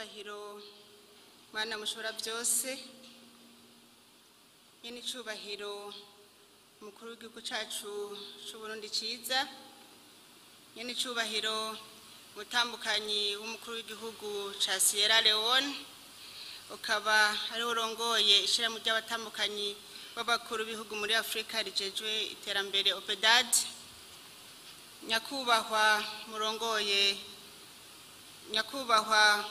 Nyenicubahiro Mana mushobora byose, Nyenicubahiro Mukuru w'igihugu cacu c'Uburundi ciza, Nyenicubahiro mutambukanyi w'umukuru w'igihugu ca Sierra Leone, ukaba ari urongoye ishirahamwe ry'abatambukanyi b'abakuru b'ibihugu muri Afrika rijejwe iterambere OPEDAD, Nyakubahwa murongoye Nyakubahwa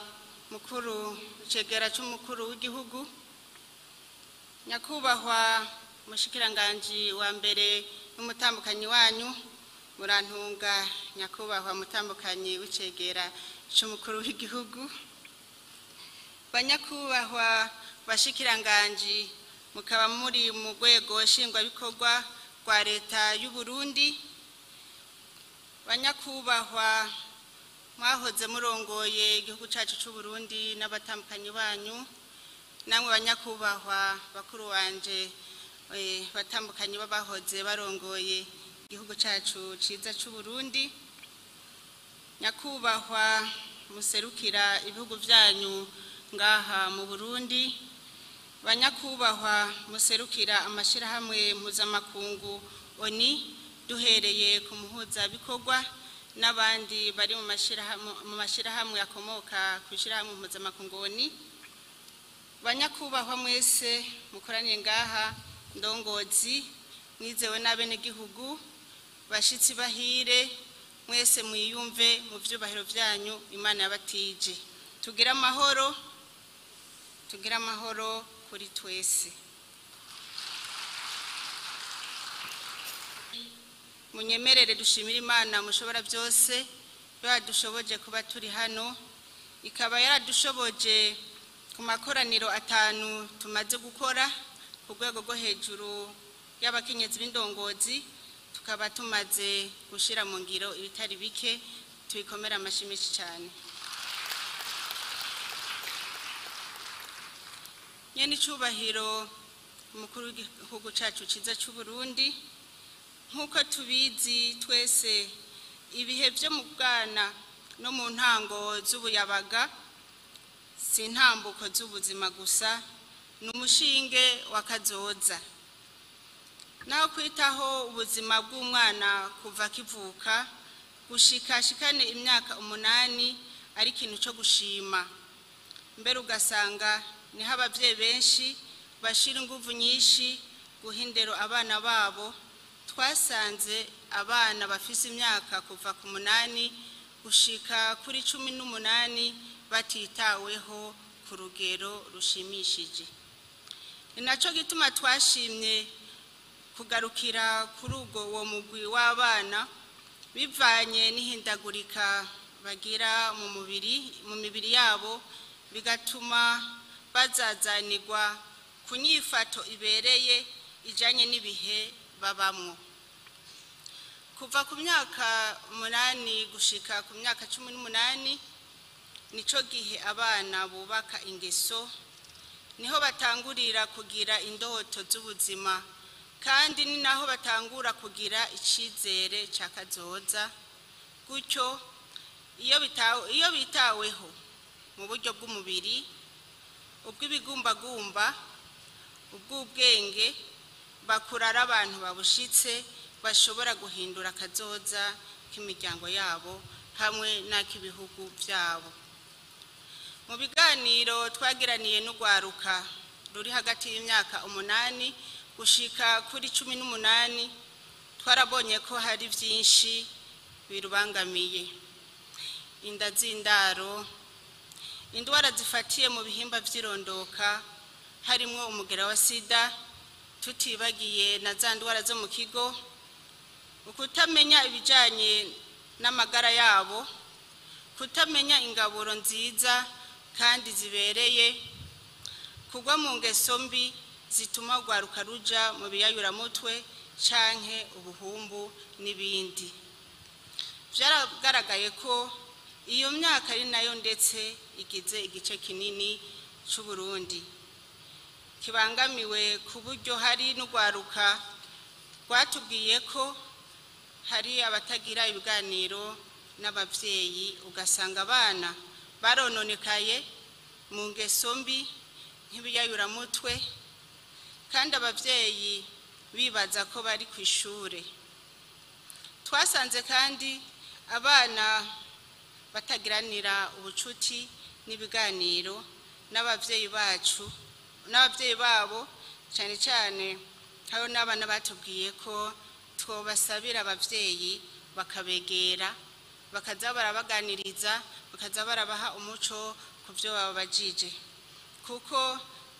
mukuru cegera c'umukuru w'igihugu, Nyakubahwa mushikiranganji wa mbere n'umutambukanyi wanyu, Murantunga Nyakubahwa mutambukanyi w'icegera c'umukuru w'igihugu, Banyakubahwa bashikiranganji mukaba muri mu rwego nshingwabikorwa rwa leta y'u Burundi, Banyakubahwa mwahoze murongoye igihugu cacu c'u Burundi n'abatambukanyi banyu, namwe banyakubahwa bakuru wanje batambukanyi babahoze barongoye igihugu cacu ciza c'u Burundi, Nyakubahwa muserukira ibihugu vyanyu ngaha mu Burundi, Banyakubahwa muserukira amashirahamwe mpuzamakungu ONI, duhereye ku muhuzabikorwa n'abandi bari mu mashirahamwe akomoka ku shirahamwe mpuzamakungu ONI, Banyakubahwa mwese mukoraniye ngaha, ndongozi mwizewe n'abenegihugu, bashitsi bahire mwese mwiyumve mu vyubahiro vyanyu Imana yabatije. Tugira amahoro kuri twese. Munyemerere dushimira Imana mushobora byose yadushoboje kuba turi hano, ikaba yaradushoboje ku makoraniro 5 tumaze gukora ku rwego rwo hejuru y'abakenyezi b'indongozi, tukaba tumaze gushira mu ngiro ibitari bike, tubikomera amashimishi cyane. Nyenicubahiro umukuru w'igihugu cacu ciza c'u Burundi, nkuko tubizi twese, ibihe byo mu bwana no mu ntango z'ubuyabaga si intambuko z'ubuzima gusa, n'umushinge wakazoza. Naho kwitaho ubuzima bw'umwana kuva kivuka gushikashikane imyaka 8 ari ikintu cyo gushima, mbere ugasanga niho abavyeyi benshi bashira inguvu nyinshi guhindero abana babo. Twasanze abana bafise imyaka kuva ku 8 gushika kuri 18 batitaweho ku rugero rushimishije. Ni naco gituma twashimye kugarukira kuri uwo mugwi w'abana bivanye n'ihindagurika bagira mu mibiri yabo, bigatuma bazazanirwa ku nyifato ibereye ijanye n'ibihe babamwo. Kuva ku myaka 8 gushika ku myaka 18 nico gihe abana bubaka ingeso, niho batangurira kugira indoto z'ubuzima, kandi ni naho batangura kugira icizere cakazoza. Gutyo iyo bitaweho mu buryo bw'umubiri, ubw'ibigumbagumba, ubw'ubwenge, bakurara abantu babushitse bashobora guhindura kazoza k'imiryango yabo hamwe n'ak'ibihugu byabo. Mu biganiro twagiraniye n'ugwaruka ruri hagati y'imyaka 8 gushika kuri 18, twarabonye ko hari byinshi birubangamiye: inda z'indaro, indwara zifatiye mu bihimba vy'irondoka, harimwo umugera wa sida, tutibagiye na za ndwara zo mu kigo, ukutamenya ibijanye n'amagara yabo, kutamenya ingaburo nziza kandi zibereye, kugwa mu ngeso mbi zituma ugwaruka ruja mu biyayuramutwe canke ubuhumbu n'ibindi. Vyaragaragaye ko iyo myaka ari nayo ndetse igize igice kinini c'u Burundi kibangamiwe, ku buryo hari n'ugwaruka rwatubwiye ko hari abatagira ibiganiro n'abavyeyi, ugasanga abana barononekaye mu ngeso mbi nk'ibiyayuramutwe kandi abavyeyi bibaza ko bari ku ishure. Twasanze kandi abana batagiranira ubucuti n'ibiganiro n'abavyeyi babo, cyane cyane hariho n'abana batubwiye ko twobasabira abavyeyi bakabegera bakaza barabaganiriza bakaza barabaha umuco ku byo babajije, kuko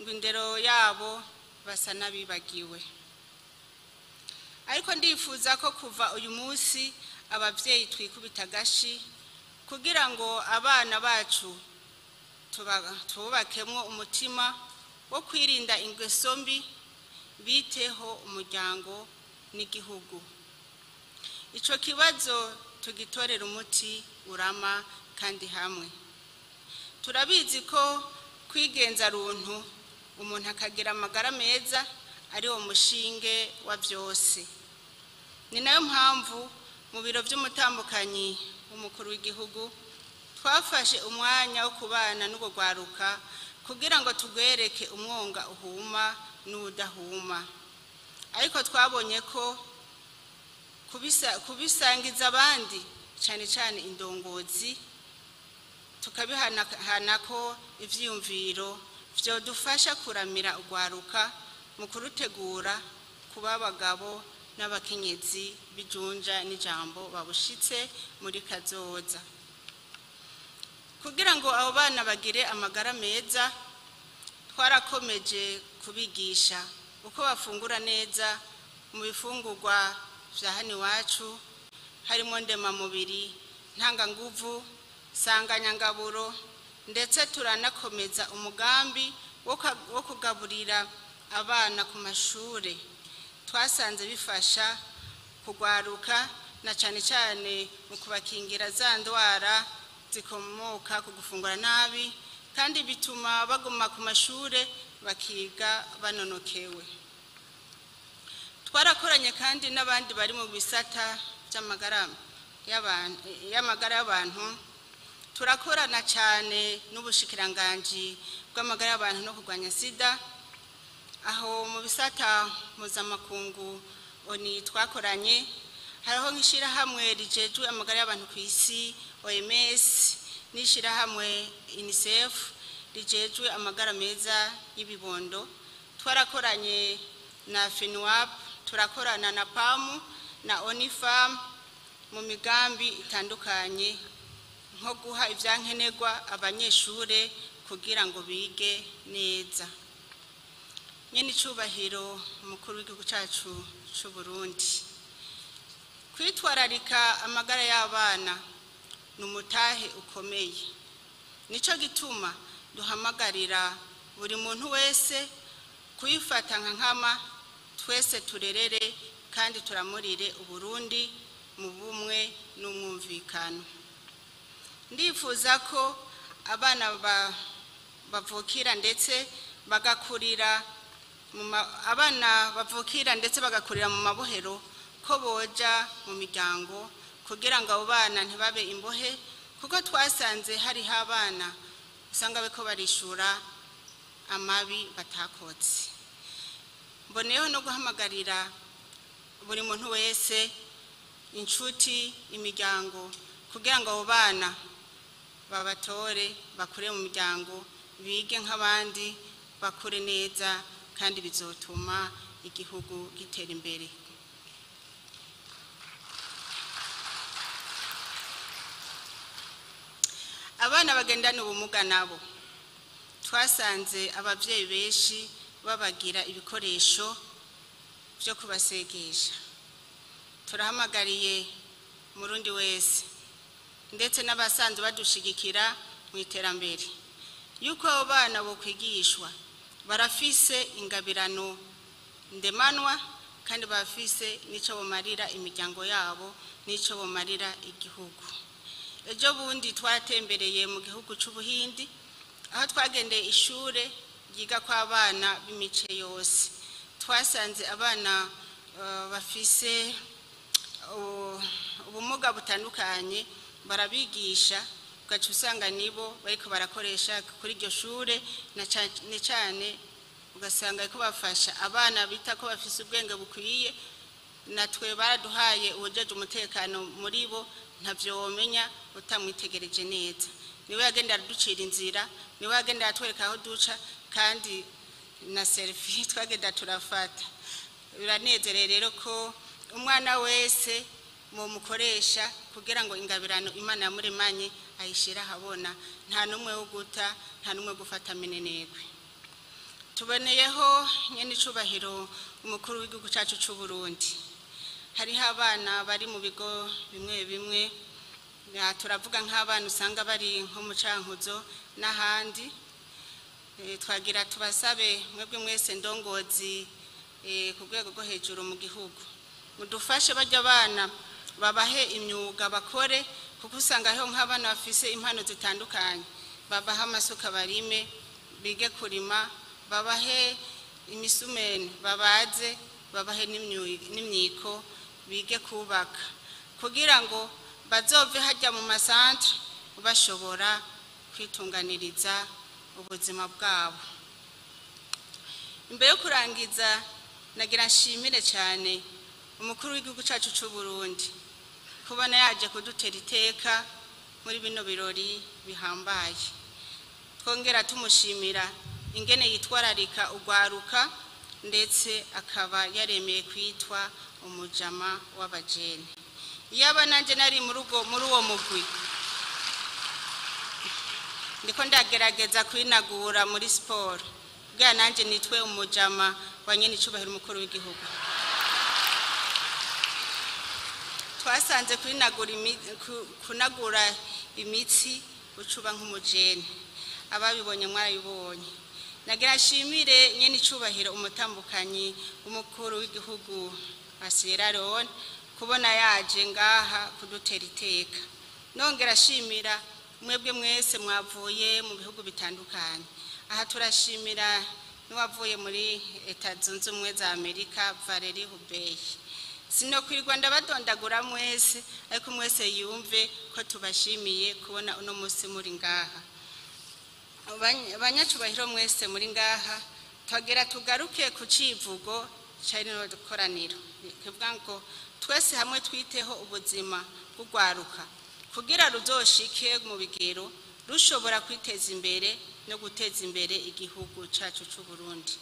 ngo indero yabo basa n'abibagiwe. Ariko ndifuza ko kuva uyu munsi abavyeyi twikubita agashi kugira ngo abana bacu tububakemwo umutima wo kwirinda ingeso mbi, biteho umuryango n'igihugu. Ico kibazo tugitorera umuti urama kandi hamwe. Turabizi ko kwigenza runtu umuntu akagira amagara meza ari wo mushinge wa byose. Ni nayo mpamvu mu biro by'umutambukanyi w'umukuru w'igihugu twafashe umwanya wo kubana n'ubugwaruka kugira ngo tugwereke umwonga uhuma n'udahuma. Ariko twabonye ko kubisangiza abandi, cyane cyane indongozi, tukabihana ko ivyiyumviro vyodufasha kuramira ugwaruka mu kurutegura kuba abagabo n'abakenyezi bijunja n'ijambo babushitse muri kazoza. Kugira ngo abo bana bagire amagara meza, twarakomeje kubigisha uko bafungura neza mu bifungurwa vya hano iwacu, harimo ndemamubiri, ntanganguvu, sanganyangaburo, ndetse turanakomeza umugambi wo kugaburira abana ku mashure. Twasanze bifasha kugwaruka na cyane cyane mu kubakingira za ndwara zikomoka ku gufungura nabi, kandi bituma baguma ku mashure bakiga banonokewe. Twarakoranye kandi n'abandi bari mu bisata by'amagara y'abantu, turakorana cyane n'ubushikiranganji bw'amagara y'abantu no kurwanya sida. Aho mu bisata mpuzamakungu oni twakoranye, hariho nk'ishirahamwe rijejwe amagara y'abantu ku isi OMS n'ishirahamwe UNICEF rijejwe amagara meza y'ibibondo. Twarakoranye na FENUAP, turakorana na PAMU na ONIFAM mu migambi itandukanye nko guha ivyankenerwa abanyeshure kugira ngo bige neza. Nyene icubahiro umukuru w'igihugu cacu c'u Burundi, kwitwararika amagara y'abana n'umutahe ukomeye. Nico gituma duhamagarira buri muntu wese kuyifata nka nkama, twese turerere kandi turamurire Uburundi mu bumwe n'umwumvikano. Ndifuza ko abana bavukira ndetse bagakurira mu mabohero ko boja mu miryango kugira ngo abo bana ntibabe imbohe, kuko twasanze hariho abana usanga beko barishura amabi batakotse. Mboneyeho no guhamagarira buri muntu wese, inshuti, imiryango, kugira ngo abo bana babatore bakure mu miryango, bige nk'abandi, bakure neza, kandi bizotuma igihugu gitera imbere. Abana bagendana ubumuga nabo twasanze abavyeyi benshi babagira ibikoresho byo kubasegesha. Turahamagariye Murundi wese ndetse n'abasanzwe badushigikira mu iterambere yuko abo bana bo kwigishwa barafise ingabirano ndemanwa, kandi bafise nico bomarira imiryango yabo, nico bomarira igihugu. Ejo bundi twatembereye mu gihugu c'Ubuhindi, aho twagendeye ishure yiga kwa abana b'imice yose. Twasanze abana bafise ubumuga butandukanye, barabigisha ugaca usanga nibo bariko barakoresha kuri iryo shure na cyane ugasanga ariko bafasha abana bita ko bafise ubwenge bukwiye natwe baraduhaye ubujeje umutekano muri bo ntavyo womenya utamwitegereje neza niwe yagenda ducira inzira niwe yagenda atwereka aho duca kandi na selfie twagenda turafata biranezereye rero ko umwana wese mu mukoresha kugira ngo ingabirano Imana yamuremanye ayishira habona nta numwe wo guta nta numwe gufata minenegwe tuboneyeho nyene icubahiro umukuru w'igihugu cyacu cy'u Burundi hariho abana bari mu bigo bimwe bimwe turavuga nk'abana usanga bari nko mu Cankuzo n'ahandi twagira tubasabe mwebwe mwese ndongozi ku rwego rwo hejuru mu gihugu mudufashe bajya abana babahe imyuga bakore kuko usanga aho nk'abana bafise impano zitandukanye babaha amasuka barime bige kurima babahe imisumeni babaze babahe n'imyiko bige kubaka kugira ngo bazove hajya mu masantre bashobora kwitunganiriza ubuzima bwabo imbere yo kurangiza nagira nshimire cyane umukuru w'igihugu cyacu cy'u Burundi kubona yaje kudutera iteka muri bino birori bihambaye twongera tumushimira ingene yitwararika ugwaruka ndetse akaba yaremeye kwitwa umujama w'abajene yaba nanje nari muri uwo mugwi ndiko ndagerageza kwinagura muri sport bwa nanje nitwe umujama wa nyene icubahiro umukuru w'igihugu twasanze kunagura imitsi ucuba nk'umujene ababibonye mwarabibonye nagira nshimire nyene icubahiro umutambukanyi umukuru w'igihugu wa Sierra Leone kubona yaje ngaha kudutera iteka nongera shimira mwebwe mwese mwavuye mu bihugu bitandukanye aha turashimira n'uwavuye muri Leta Zunze Ubumwe za Amerika Valerie Hubey sino kwirwa ndabadondagura mwese ariko mwese yumve ko tubashimiye kubona uno munsi muri ngaha abanyacubahiro mwese muri ngaha twagera tugaruke ku civugo cyarino dukoraniro kivuga ngo twese hamwe twiteho ubuzima bw'ugwaruka kugira ruzoshike mu bigero rushobora kwiteza imbere no guteza imbere igihugu cyacu cy'u Burundi